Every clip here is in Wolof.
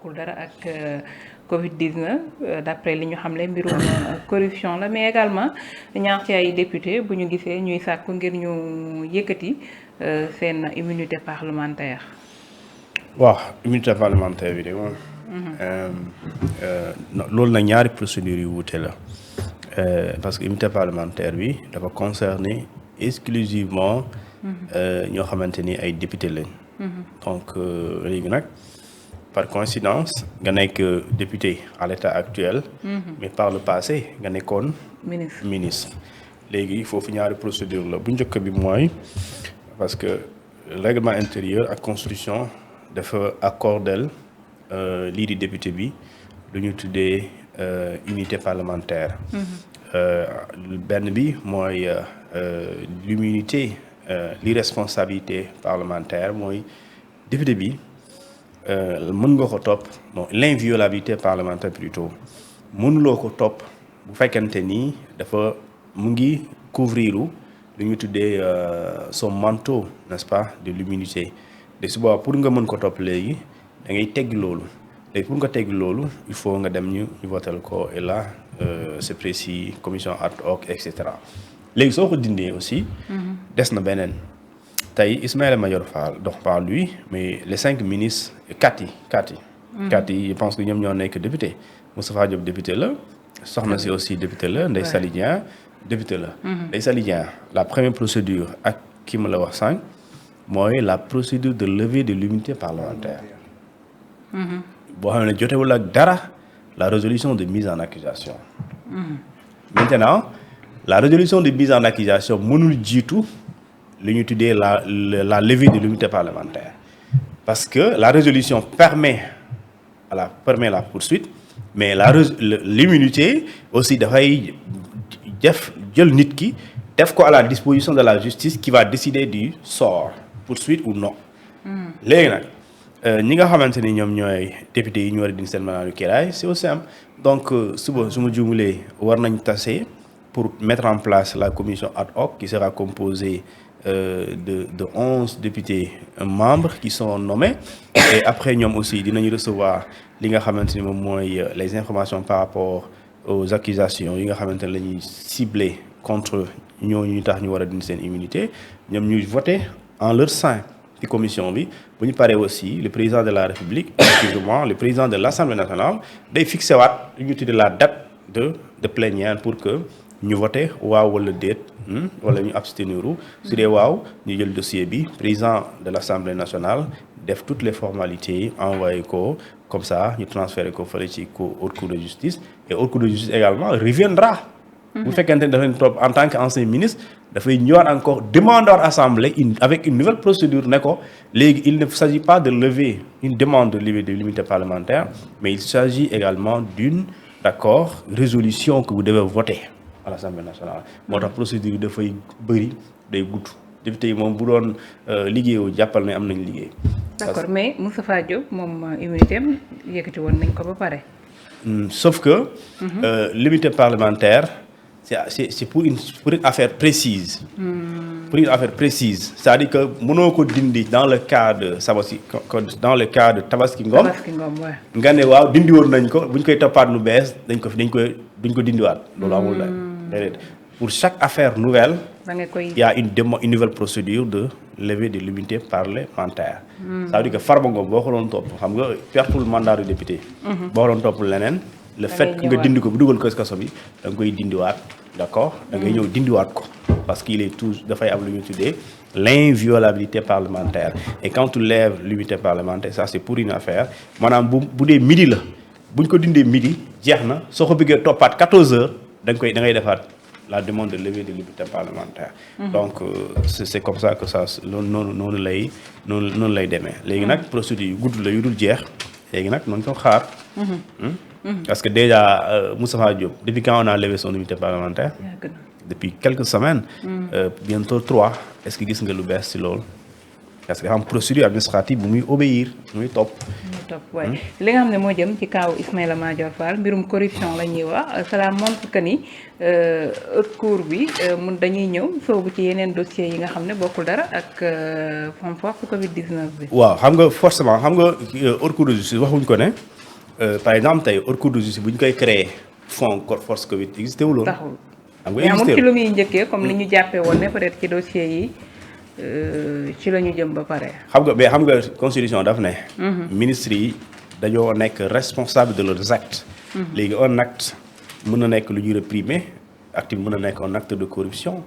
bokkul dara ak Covid-19 d'après li ñu xamle mbirum corruption la mais également ñaar ci ay député bu ñu gisee ñuy sàkku ngir ñu yëkkati seen immunité parlementaire. waaw immunité parlementaire bi de moom. loolu nag ñaari procédures yu wuute la parce que immunité parlementaire bi dafa concerner exclusivement ñoo xamante ni ay député lañ. donc léegi nag par coïncidence nga nekk député à l'état actuel. mais par le passé nga nekkoon. ministre léegi foofu ñaari procédure la bu njëkk bi mooy parce que règlement intérieur ak constitution dafa accordel lii di député bi lu ñu tuddee immunité parlementaire. benn bi mooy l'immunité l'irresponsabilité parlementaire mooy député bi mën nga ko topp bon l'inviolabilité parlementaire plutôt mënuloo ko topp bu fekkente ni dafa mu ngi couvriru lu ñu tuddee son manteau n'est-ce pas de l'immunité de su boobaa pour nga mën ko topp léegi da ngay teggi loolu léegi pour nga teggi loolu il faut nga dem ñu votel ko et là c'est précis commission ad hoc et cetera léegi soo ko dindee aussi des na beneen tey Ismaïla Madior Fall dox par lui mais les 5 ministres quatre yi je pense que ñoom ñoo nekk député Moustapha Diop député la soxna si aussi député la Ndeye Saly Dieng député la Ndeye Saly Dieng la première procédure ak ki ma la wax sànq mooy la procédure de levée de l'immunité parlementaire boo xam ne jotewul ak dara la résolution de mise en accusation maintenant la résolution de mise en accusation mënul jiitu li ñu tuddee la levée de l'immunité parlementaire parce que la résolution permet la poursuite mais l'immunité aussi dafay jël nit ki def ko à la disposition de la justice qui va décider du sort poursuite ou non léegi nag ñi nga xamante ni ñoom ñooy député yi ñu war a dindi seen malaanu kiiraay c'est aussi simple donc suba su ma juumulee war nañ tase pour mettre en place la commission ad hoc qui sera composée de 11 députés membres qui sont nommés et après ñoom aussi dinañu recevoir li nga xamante ni moom mooy les informations par rapport aux accusations yi nga xamante ne la ñuy ciblé contre ñooñu tax ñu war a dindi seen immunité ñoom ñuy voter en leur sein ci commission bi bu ñu paree aussi le président de la République excusez-moi le président de l'Assemblée nationale day fixé waat lu ñu tuddee la date de plénière pour que ñu voté waaw wala déet wala ñu abstenir su dee waaw ñu jël dossier bi président de l'Assemblée nationale def toutes les formalités envoyé ko comme ça ñu transféré ko fële ci haute cour de justice et haute cour de justice également reviendra bu fekkente ne dafa leen topp en tant qu'ancien ministre dafay ñëwaat encore demander à l'Assemblée avec une nouvelle procédure ne ko léegi il ne s'agit pas de lever une demande de levée de l'immunité parlementaire mais il s'agit également d'une résolution que vous devez voter à l'Assemblée nationale moo tax procédure yi dafay bëri day gudd député yi moom bu doon liggéeyoo jàppal ne am nañ liggéey. d'accord mais Moustapha Diop moom immunité am yëkkati woon nañ ko ba pare. sauf que l'immunité parlementaire c'est pour une affaire précise. Pour une affaire précise c'est-à-dire que mënoo ko dindi dans le cas de Tabaski Ngom. nga ne waaw dindi woon nañ ko bu ñu koy toppaat nu bees duñ ko dindiwaat loolu amul la. Pour chaque affaire nouvelle, il y a une nouvelle procédure de levée de l'immunité parlementaire. Ça veut dire que Farba Ngom boo ko doon topp xam nga pertul mandat de député. boo ko doon topp leneen. le fait que nga dindi ko bu dugal ko kaso bi da nga koy dindiwaat d'accord da ngay ñëw dindiwaat ko parce qu'il est tout dafay am lu ñu tuddee l'inviolabilité parlementaire et quand tu lèves l'immunité parlementaire ça c'est pour une affaire maanaam bu dee midi la buñ ko dindee midi jeex na soo ko bëggee toppaat 14 heures da ngay defaat la demande de levée de l'immunité parlementaire. Donc c'est comme ça que ça noonu lay demee léegi nag procédure yu gudd la yu dul jeex léegi nag noonu ko xaar. Parce que déjà Moustapha Diop depuis quand on a levé son immunité parlementaire. Depuis quelques semaines. Bientôt 3 est-ce que gis nga lu bees ci loolu. parce que dafa am procédure administrative bu muy obéir muy topp. waaye li nga xam ne moo jëm ci kaaw Ismaïla Madior Fall mbirum corruption la ñuy wax cela montre que ni haute cour bi mun dañuy ñëw soobu ci yeneen dossiers yi nga xam ne bokkul dara ak fonds force Covid 19 bi. waaw xam nga forcément xam nga haute cour de justice waxuñ ko ne par exemple tey haute cour de justice bu ñu koy créer fonds force Covid existé wu loon. taxul xam nga mais amul existé ci lu muy njëkkee comme ni ñu jàppee woon ne peut-être ci dossier yi ci la ñu jëm ba pare. xam nga constitution daf ne. ministres yi dañoo nekk responsable de leurs actes. léegi un acte mën na nekk lu ñuy réprimer acte bi mën na nekk un acte de corruption.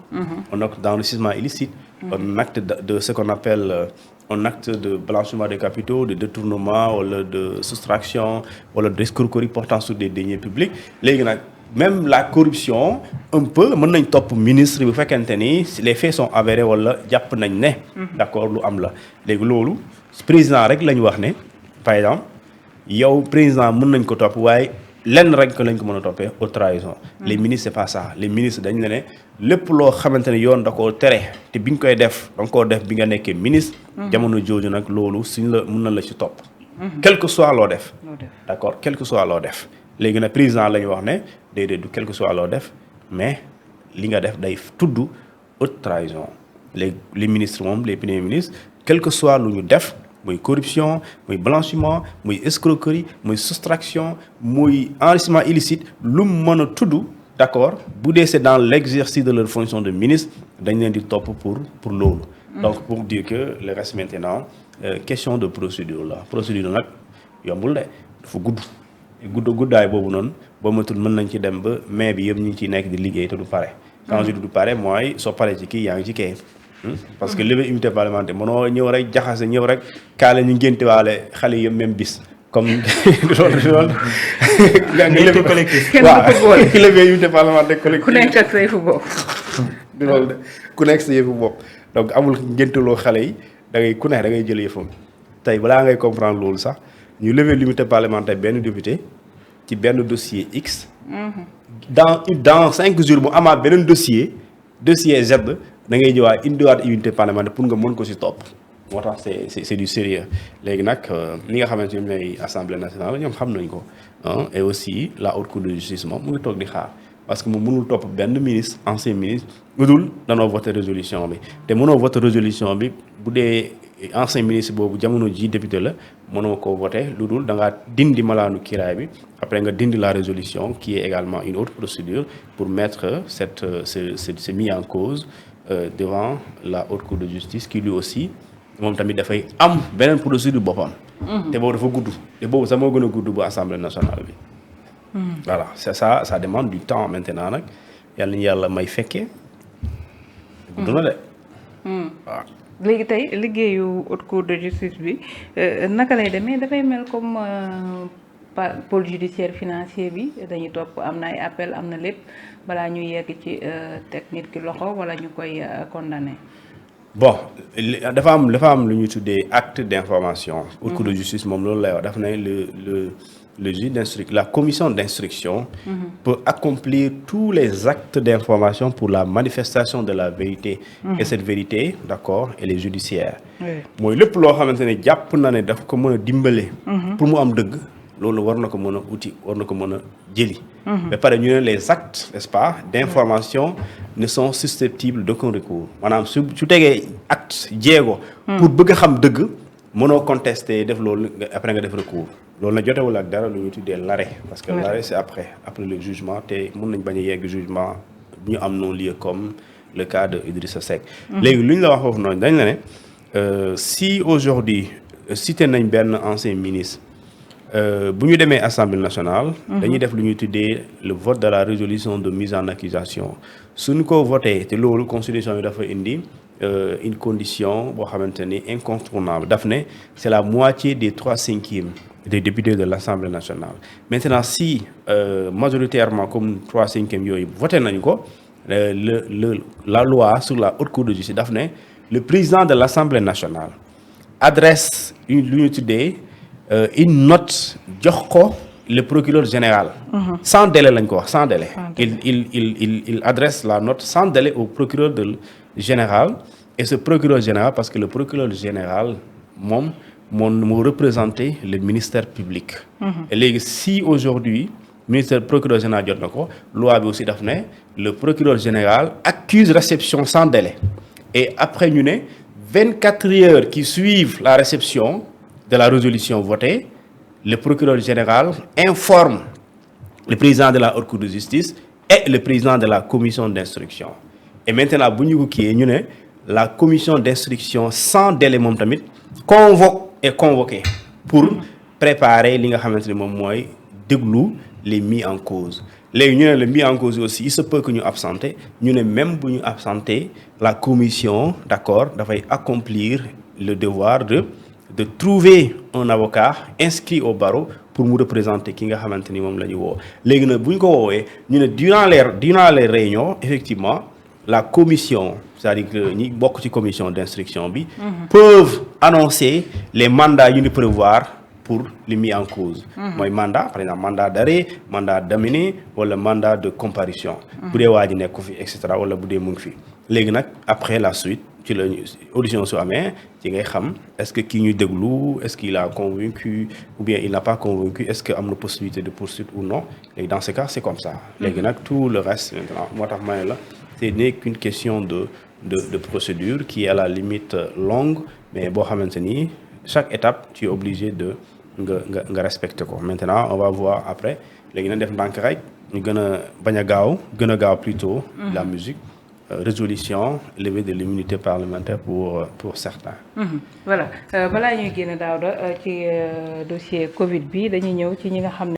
un acte d'enrichissement illicite. un acte de ce qu'on appelle un acte de blanchiment des capitaux, de détournement wala de soustraction wala d'escroquerie portant sur des deniers publics léegi nag même la corruption un peu mën nañ topp ministre bu fekkente ni les faits sont avérés wala jàpp nañ ne. d'accord lu am la léegi loolu président rek la ñu wax ne par exemple yow président mën nañ ko topp waaye lenn rek lañ ko mën a toppee haute trahison. les ministres c'est pas ça les ministres dañ ne lépp loo xamante ne yoon da koo tere te biñ koy def da nga koo def bi nga nekkee ministre. jamono jooju nag loolu suñ la mën na la ci topp. quel que soit loo def. d'accord quel que soit loo def. léegi nag président la ñu wax ne déedéet du quel que soit loo def mais li nga def day tudd haute trahison léegi les ministres moom les premiers ministres quel que soit lu ñu def muy corruption muy blanchiment muy escroquerie muy soustraction muy enrichissement illicite lu mu mën a tudd d'accord bu dee c'est dans l'exercice de leur fonction de ministre dañ leen di topp pour loolu. donc pour dire que le reste maintenant question de procédure la procédure nag yombul de dafa guddaay boobu noonu ba matul mën nañ ci dem ba mai bi yëpp ñu ngi ciy nekk di liggéey te du pare. quand je dis du pare mooy soo paree ci kii yaa ngi ci kii. parce que levée immunité parlementaire mënoo ñëw rek jaxase ñëw rek kaale ñu ngéntewaale xale yëpp même bis comme loolu. nga levée collectif waaw levée immunité parlementaire collectif. ku nekk ak sa yëfu bopp. di loolu de ku nekk sa yëfu bopp donc amul ngénteloo xale yi da ngay ku nekk da ngay jël yëfam tey balaa ngay comprendre loolu sax ñu lever l'immunité parlementaire benn député ci benn dossier X. dans 5 jours mu amaat beneen dossier Z da ngay ñëwaat indiwaat immunité parlementaire pour nga mën ko ci topp moo tax c'est du sérieux léegi nag li nga xamante ne ñooy assemblée nationale ñoom xam nañ ko et aussi la haute cour de justice moom mu ngi toog di xaar parce que moom mënul topp benn ministre ancien ministre lu dul danoo voter résolution bi te mënoo voter résolution bi bu dee ancien ministre boobu jamono ji député la mënoo ko voter lu dul da ngaa dindi malaanu kiiraay bi après nga dindi la résolution qui est également une autre procédure pour mettre ce mis en cause devant la haute cour de justice qui lui aussi moom tamit dafay am beneen procédure boppam. te boobu dafa gudd te boobu sax moo gën a gudd bu assemblée nationale bi. voilà c'est ça demande du temps maintenant nag yàlla ñu yàlla may fekkee. gudd na de. waaw. léegi tey liggéeyu haute cour de justice bi naka lay demee dafay mel comme pôle judiciaire financier bi dañuy topp am na ay appel am na lépp balaa ñuy yegg ci teg nit ki loxo wala ñu koy condamné. bon dafa am lu ñuy tuddee acte d'information. haute cour de justice moom loolu lay wax dafa ne le juge d'instruction, la commission d'instruction peut accomplir tous les actes d'information pour la manifestation de la vérité. Et cette vérité, d'accord, elle est judiciaire. mooy lépp loo xamante ne jàpp na ne daf ko mën a dimbale. pour mu am dëgg loolu war na ko mën a uti war na ko mën a jëli. ba pare ñu ne les actes n'est-ce pas d'information ne sont susceptibles d'aucun recours maanaam su tegee acte jéego. pour bëgg a xam dëgg mënoo contester def loolu après nga def recours. loolu na jotewul ak dara lu ñu tuddee l'arrêt parce que l'arrêt c'est après le jugement te mën nañ bañ a yegg jugement bu ñu am non-lieu comme le cas de Idrissa Seck. léegi lu ñu la wax foofu noonu dañ la ne si aujourd'hui cité nañ benn ancien ministre bu ñu demee assemblée nationale. dañuy def lu ñuy tuddee le vote de la résolution de mise en accusation suñu ko voté te loolu constitution bi dafa indi. Une condition boo xamante ni incontournable daf ne c'est la moitié des 3/5 des députés de l'Assemblée nationale maintenant si majoritairement comme 3/5 yooyu voté nañu ko la loi sur la haute cour de justice daf ne le président de l'Assemblée nationale adresse lu ñu tuddee une note jox ko le procureur général sans délai lañ ko wax sans délai il adresse la note sans délai au procureur général et ce procureur général parce que le procureur général moom moo représenté le ministère public. Et léegi si aujourd'hui ministère procureur général jot na ko loi bi aussi daf ne le procureur général accuse réception sans délai et après ñu ne 24 heures qui suivent la réception de la résolution votée le procureur général informe le président de la haute cour de justice et le président de la commission d'instruction. Et maintenant bu ñu ko kiiyee ñu ne la commission d'instruction sans délai moom tamit convoque et convoqué pour préparer li nga xamante ni moom mooy déglu les mis en cause. léegi ñu ne le mis en cause aussi il se peut que ñu absenté ñu ne même bu ñu absenté la commission d'accord dafay accomplir le devoir de trouver un avocat inscrit au barreau pour mu représenter ki nga xamante ni moom la ñu woo. léegi nag bu ñu ko woowee ñu ne durant les réunions effectivement la commission c'est-à-dire que ñi bokk ci commission d'instruction bi peuvent annoncer les mandats yu ñu prévoir pour les mis en cause. mooy mandat par exemple mandat d'arrêt mandat d'amener wala mandat de comparution. bu dee waa ji nekk fi et cetera wala bu dee mu ngi fi. léegi nag après la suite ci la audition su amee ci ngay xam est-ce que kii ñu déglu est-ce qu'il a convaincu ou bien il n'a pas convaincu est-ce que am na possibilité de poursuite ou non léegi dans ce cas c'est comme ça. léegi nag tout le reste maintenant moo tax ma ne la c'est n'est qu'une question de procédure qui est à la limite longue mais boo xamante ni chaque étape tu es obligé de nga respecter ko. Maintenant on va voir après léegi nañ def ndànk rek ñu gën a bañ a gaaw plutôt la musique résolution levée de l'immunité parlementaire pour certains. Voilà balaa ñuy génn Daouda ci dossier Covid bi dañuy ñëw ci ñi nga xam ne